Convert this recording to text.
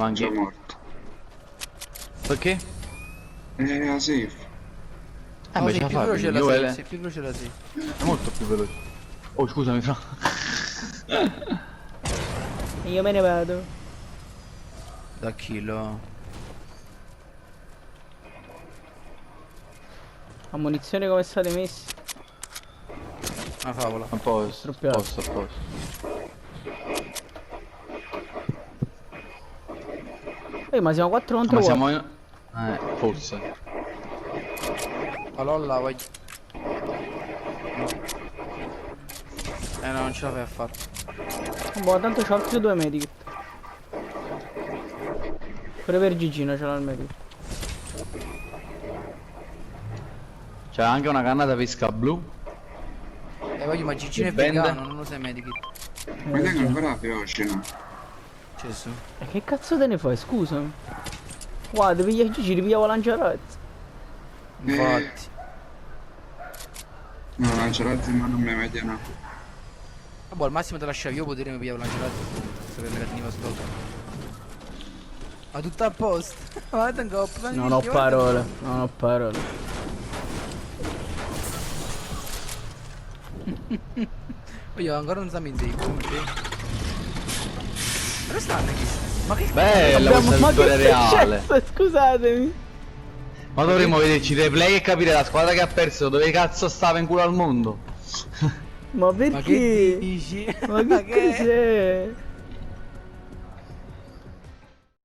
Avanti. Già morto. Perché? La safe. Beh, ce la più fa, veloce quindi, la io, sei, sei più veloce la sei. è molto più veloce. Oh, scusami, Fra. Io me ne vado. Da chilo. A munizione come state messi? Una favola. A posto, a Troppiato. posto, a posto. Ma siamo 4 contro Ma 4. siamo in... forse. Alolla voglio. No, non ce la fai a fare. Boh, tanto c'ho altri 2 medici. Pure per Gigino ce l'ho il medico. C'è anche una canna da pesca blu. Voglio, ma Gigino è Che bende? vegano, non lo sai medikit. Guarda che ancora veloce, no? Gesù. E che cazzo te ne fai, scusami? Guarda, piglia Gigi, ripigliavo lanciarazzi. Infatti. No, lanciarazzi ma non mi media no. Vabbè, al massimo te lasciavo io potere mi pigliavo lanciato. Se me la teniva sotto. Ma tutto a posto. Guarda, Non ho parole, non ho parole. Io ancora non siamo in safe. Dove stanno chi? Ma che Bella questa Ma vittoria che reale. successo? Scusatemi. Ma dovremmo vederci dei replay e capire la squadra che ha perso dove cazzo stava in culo al mondo. Ma Ma che perché? dici? Ma che cos'è?